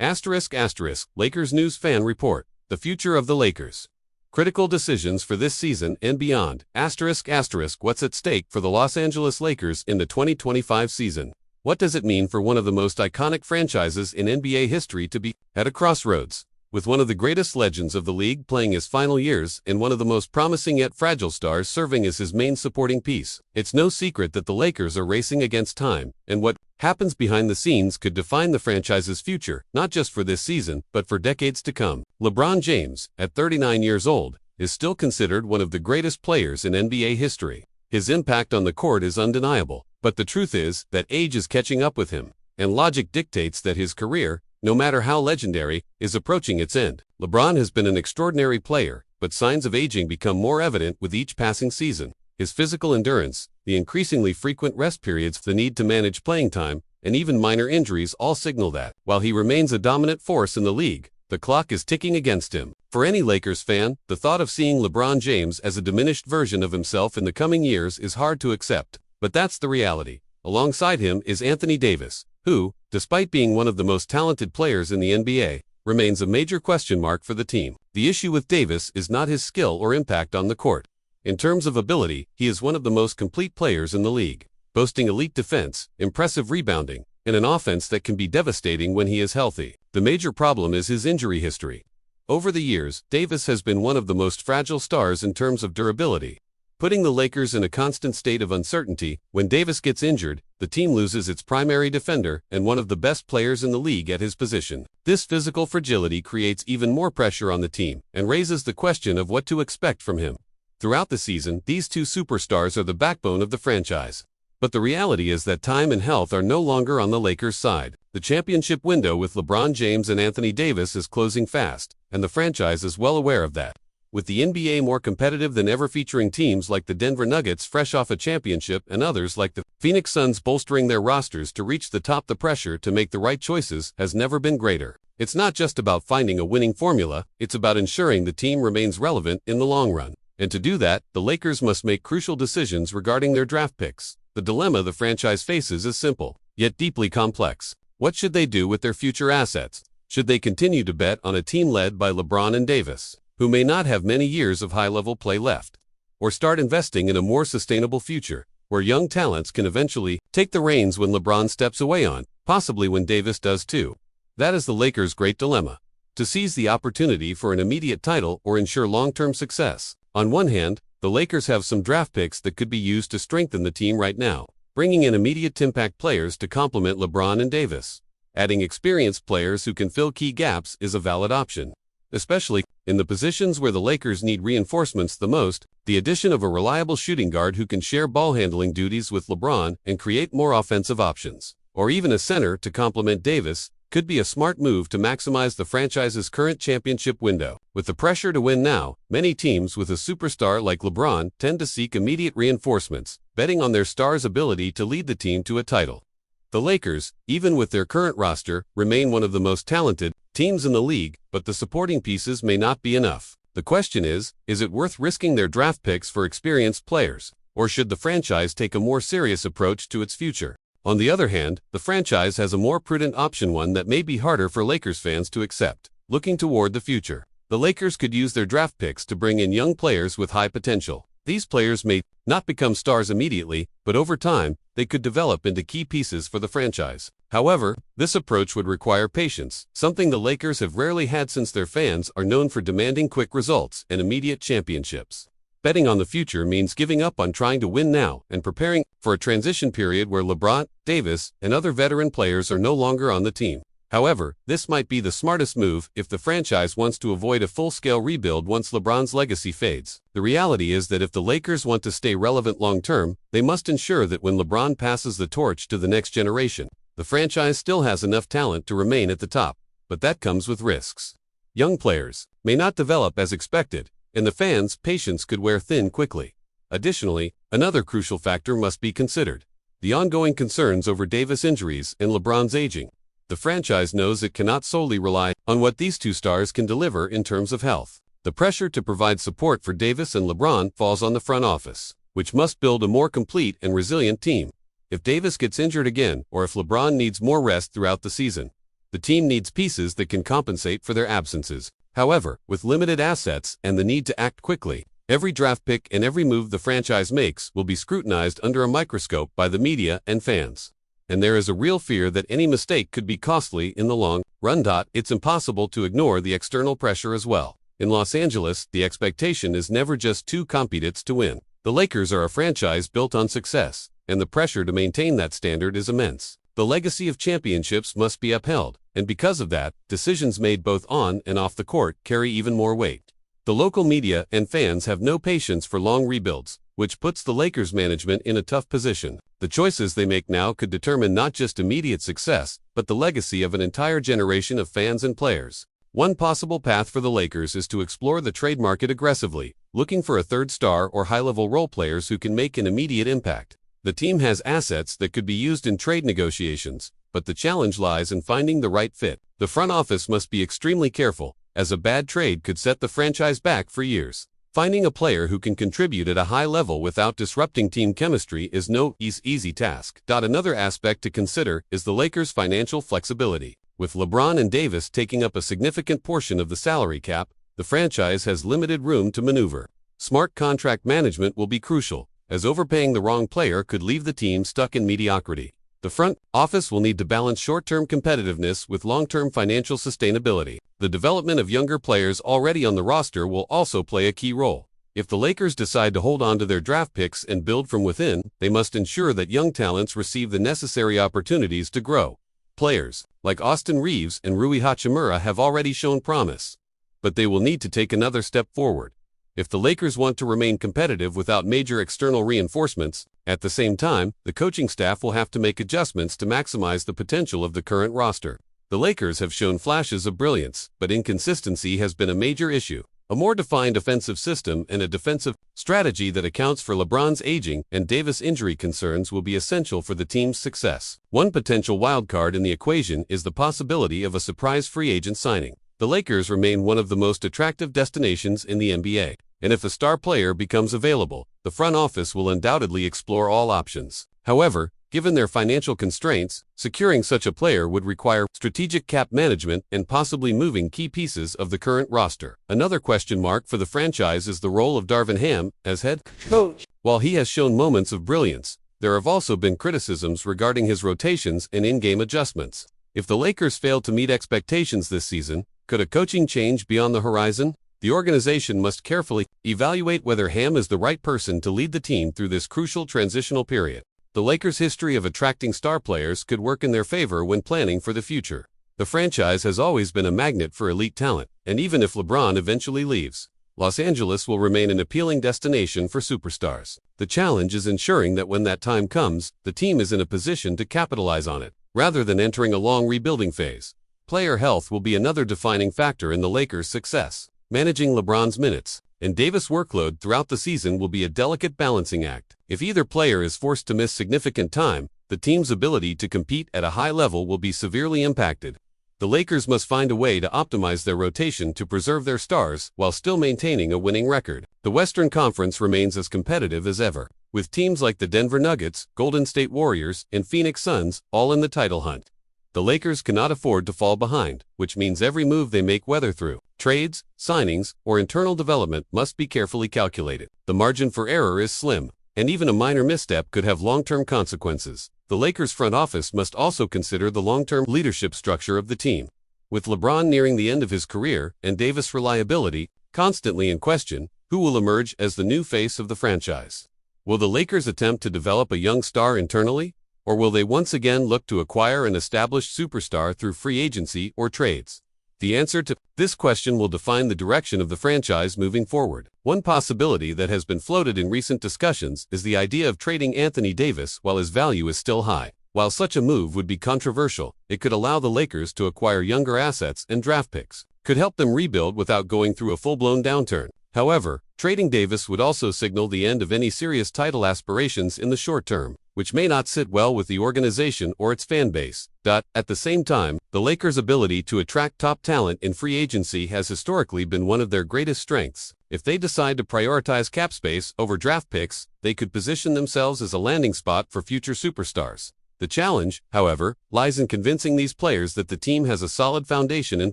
Lakers News Fan Report. The future of the Lakers. Critical decisions for this season and beyond. What's at stake for the Los Angeles Lakers in the 2025 season? What does it mean for one of the most iconic franchises in NBA history to be at a crossroads? With one of the greatest legends of the league playing his final years and one of the most promising yet fragile stars serving as his main supporting piece, it's no secret that the Lakers are racing against time, and what happens behind the scenes could define the franchise's future, not just for this season, but for decades to come. LeBron James, at 39 years old, is still considered one of the greatest players in NBA history. His impact on the court is undeniable, but the truth is that age is catching up with him, and logic dictates that his career, no matter how legendary, is approaching its end. LeBron has been an extraordinary player, but signs of aging become more evident with each passing season. His physical endurance, the increasingly frequent rest periods, the need to manage playing time, and even minor injuries all signal that, while he remains a dominant force in the league, the clock is ticking against him. For any Lakers fan, the thought of seeing LeBron James as a diminished version of himself in the coming years is hard to accept, but that's the reality. Alongside him is Anthony Davis, who, despite being one of the most talented players in the NBA, remains a major question mark for the team. The issue with Davis is not his skill or impact on the court. In terms of ability, he is one of the most complete players in the league, boasting elite defense, impressive rebounding, and an offense that can be devastating when he is healthy. The major problem is his injury history. Over the years, Davis has been one of the most fragile stars in terms of durability, putting the Lakers in a constant state of uncertainty. When Davis gets injured, the team loses its primary defender and one of the best players in the league at his position. This physical fragility creates even more pressure on the team and raises the question of what to expect from him. Throughout the season, these two superstars are the backbone of the franchise. But the reality is that time and health are no longer on the Lakers' side. The championship window with LeBron James and Anthony Davis is closing fast, and the franchise is well aware of that. With the NBA more competitive than ever, featuring teams like the Denver Nuggets fresh off a championship and others like the Phoenix Suns bolstering their rosters to reach the top, the pressure to make the right choices has never been greater. It's not just about finding a winning formula, it's about ensuring the team remains relevant in the long run. And to do that, the Lakers must make crucial decisions regarding their draft picks. The dilemma the franchise faces is simple, yet deeply complex. What should they do with their future assets? Should they continue to bet on a team led by LeBron and Davis, who may not have many years of high-level play left, or start investing in a more sustainable future, where young talents can eventually take the reins when LeBron steps away, possibly when Davis does too? That is the Lakers' great dilemma: to seize the opportunity for an immediate title or ensure long-term success. On one hand, the Lakers have some draft picks that could be used to strengthen the team right now, bringing in immediate impact players to complement LeBron and Davis. Adding experienced players who can fill key gaps is a valid option, especially in the positions where the Lakers need reinforcements the most. The addition of a reliable shooting guard who can share ball-handling duties with LeBron and create more offensive options, or even a center to complement Davis, could be a smart move to maximize the franchise's current championship window. With the pressure to win now, many teams with a superstar like LeBron tend to seek immediate reinforcements, betting on their star's ability to lead the team to a title. The Lakers, even with their current roster, remain one of the most talented teams in the league, but the supporting pieces may not be enough. The question is it worth risking their draft picks for experienced players, or should the franchise take a more serious approach to its future? On the other hand, the franchise has a more prudent option, one that may be harder for Lakers fans to accept. Looking toward the future, the Lakers could use their draft picks to bring in young players with high potential. These players may not become stars immediately, but over time, they could develop into key pieces for the franchise. However, this approach would require patience, something the Lakers have rarely had since their fans are known for demanding quick results and immediate championships. Betting on the future means giving up on trying to win now and preparing for a transition period where LeBron, Davis, and other veteran players are no longer on the team. However, this might be the smartest move if the franchise wants to avoid a full-scale rebuild once LeBron's legacy fades. The reality is that if the Lakers want to stay relevant long-term, they must ensure that when LeBron passes the torch to the next generation, the franchise still has enough talent to remain at the top. But that comes with risks. Young players may not develop as expected, and the fans' patience could wear thin quickly. Additionally, another crucial factor must be considered: the ongoing concerns over Davis' injuries and LeBron's aging. The franchise knows it cannot solely rely on what these two stars can deliver in terms of health. The pressure to provide support for Davis and LeBron falls on the front office, which must build a more complete and resilient team. If Davis gets injured again, or if LeBron needs more rest throughout the season, The team needs pieces that can compensate for their absences. However, with limited assets and the need to act quickly, every draft pick and every move the franchise makes will be scrutinized under a microscope by the media and fans. And there is a real fear that any mistake could be costly in the long run. It's impossible to ignore the external pressure as well. In Los Angeles, the expectation is never just two competitors to win. The Lakers are a franchise built on success, and the pressure to maintain that standard is immense. The legacy of championships must be upheld, and because of that, decisions made both on and off the court carry even more weight. The local media and fans have no patience for long rebuilds, which puts the Lakers management in a tough position. The choices they make now could determine not just immediate success, but the legacy of an entire generation of fans and players. One possible path for the Lakers is to explore the trade market aggressively, looking for a third star or high-level role players who can make an immediate impact. The team has assets that could be used in trade negotiations, but the challenge lies in finding the right fit. The front office must be extremely careful, as a bad trade could set the franchise back for years. Finding a player who can contribute at a high level without disrupting team chemistry is no easy task. Another aspect to consider is the Lakers' financial flexibility. With LeBron and Davis taking up a significant portion of the salary cap, the franchise has limited room to maneuver. Smart contract management will be crucial, as overpaying the wrong player could leave the team stuck in mediocrity. The front office will need to balance short-term competitiveness with long-term financial sustainability. The development of younger players already on the roster will also play a key role. If the Lakers decide to hold on to their draft picks and build from within, they must ensure that young talents receive the necessary opportunities to grow. Players like Austin Reeves and Rui Hachimura have already shown promise, but they will need to take another step forward if the Lakers want to remain competitive without major external reinforcements. At the same time, the coaching staff will have to make adjustments to maximize the potential of the current roster. The Lakers have shown flashes of brilliance, but inconsistency has been a major issue. A more defined offensive system and a defensive strategy that accounts for LeBron's aging and Davis' injury concerns will be essential for the team's success. One potential wildcard in the equation is the possibility of a surprise free agent signing. The Lakers remain one of the most attractive destinations in the NBA, and if a star player becomes available, the front office will undoubtedly explore all options. However, given their financial constraints, securing such a player would require strategic cap management and possibly moving key pieces of the current roster. Another question mark for the franchise is the role of Darvin Ham as head coach. While he has shown moments of brilliance, there have also been criticisms regarding his rotations and in-game adjustments. If the Lakers fail to meet expectations this season, could a coaching change be on the horizon? The organization must carefully evaluate whether Ham is the right person to lead the team through this crucial transitional period. The Lakers' history of attracting star players could work in their favor when planning for the future. The franchise has always been a magnet for elite talent, and even if LeBron eventually leaves, Los Angeles will remain an appealing destination for superstars. The challenge is ensuring that when that time comes, the team is in a position to capitalize on it, rather than entering a long rebuilding phase. Player health will be another defining factor in the Lakers' success. Managing LeBron's minutes and Davis' workload throughout the season will be a delicate balancing act. If either player is forced to miss significant time, the team's ability to compete at a high level will be severely impacted. The Lakers must find a way to optimize their rotation to preserve their stars while still maintaining a winning record. The Western Conference remains as competitive as ever, with teams like the Denver Nuggets, Golden State Warriors, and Phoenix Suns all in the title hunt. The Lakers cannot afford to fall behind, which means every move they make, whether through trades, signings, or internal development, must be carefully calculated. The margin for error is slim, and even a minor misstep could have long-term consequences. The Lakers front office must also consider the long-term leadership structure of the team. With LeBron nearing the end of his career and Davis' reliability constantly in question, who will emerge as the new face of the franchise? Will the Lakers attempt to develop a young star internally? Or will they once again look to acquire an established superstar through free agency or trades? The answer to this question will define the direction of the franchise moving forward. One possibility that has been floated in recent discussions is the idea of trading Anthony Davis while his value is still high. While such a move would be controversial, it could allow the Lakers to acquire younger assets and draft picks, could help them rebuild without going through a full-blown downturn. However, trading Davis would also signal the end of any serious title aspirations in the short term, which may not sit well with the organization or its fan base. At the same time, the Lakers' ability to attract top talent in free agency has historically been one of their greatest strengths. If they decide to prioritize cap space over draft picks, they could position themselves as a landing spot for future superstars. The challenge, however, lies in convincing these players that the team has a solid foundation in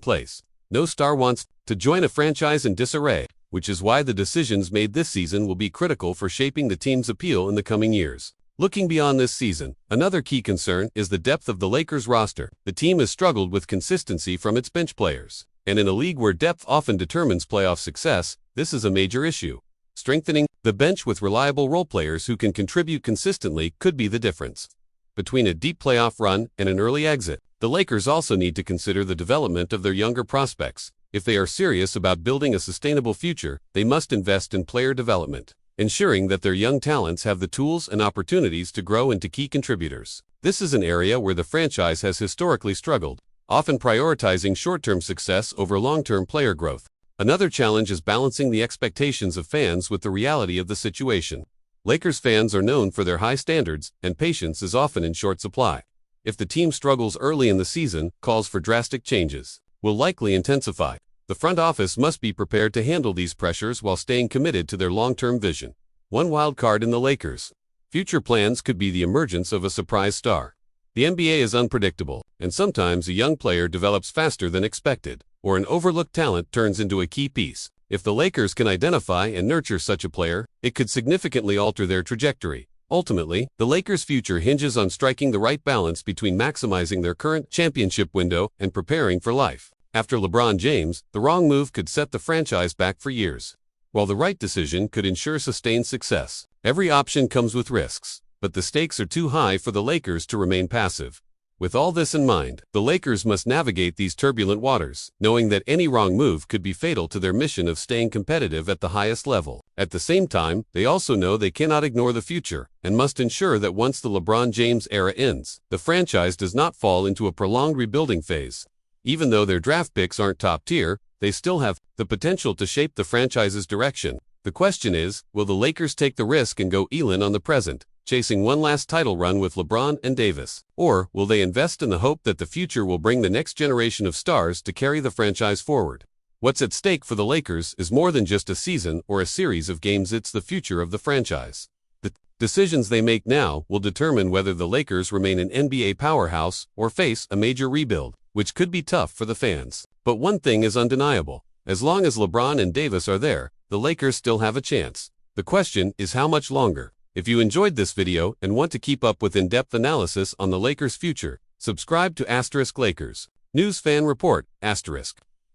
place. No star wants to join a franchise in disarray, which is why the decisions made this season will be critical for shaping the team's appeal in the coming years. Looking beyond this season, another key concern is the depth of the Lakers roster. The team has struggled with consistency from its bench players, and in a league where depth often determines playoff success, this is a major issue. Strengthening the bench with reliable role players who can contribute consistently could be the difference between a deep playoff run and an early exit. The Lakers also need to consider the development of their younger prospects. If they are serious about building a sustainable future, they must invest in player development, ensuring that their young talents have the tools and opportunities to grow into key contributors. This is an area where the franchise has historically struggled, often prioritizing short-term success over long-term player growth. Another challenge is balancing the expectations of fans with the reality of the situation. Lakers fans are known for their high standards, and patience is often in short supply. If the team struggles early in the season, calls for drastic changes will likely intensify. The front office must be prepared to handle these pressures while staying committed to their long-term vision. One wild card in the Lakers' future plans could be the emergence of a surprise star. The NBA is unpredictable, and sometimes a young player develops faster than expected, or an overlooked talent turns into a key piece. If the Lakers can identify and nurture such a player, it could significantly alter their trajectory. Ultimately, the Lakers' future hinges on striking the right balance between maximizing their current championship window and preparing for life after LeBron James. The wrong move could set the franchise back for years, while the right decision could ensure sustained success. Every option comes with risks, but the stakes are too high for the Lakers to remain passive. With all this in mind, the Lakers must navigate these turbulent waters, knowing that any wrong move could be fatal to their mission of staying competitive at the highest level. At the same time, they also know they cannot ignore the future, and must ensure that once the LeBron James era ends, the franchise does not fall into a prolonged rebuilding phase. Even though their draft picks aren't top tier, they still have the potential to shape the franchise's direction. The question is, will the Lakers take the risk and go all in on the present, chasing one last title run with LeBron and Davis? Or will they invest in the hope that the future will bring the next generation of stars to carry the franchise forward? What's at stake for the Lakers is more than just a season or a series of games. It's the future of the franchise. The decisions they make now will determine whether the Lakers remain an NBA powerhouse or face a major rebuild, which could be tough for the fans. But one thing is undeniable: as long as LeBron and Davis are there, the Lakers still have a chance. The question is how much longer. If you enjoyed this video and want to keep up with in-depth analysis on the Lakers' future, subscribe to Lakers News Fan Report.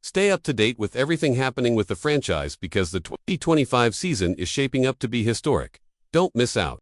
Stay up to date with everything happening with the franchise because the 2025 season is shaping up to be historic. Don't miss out.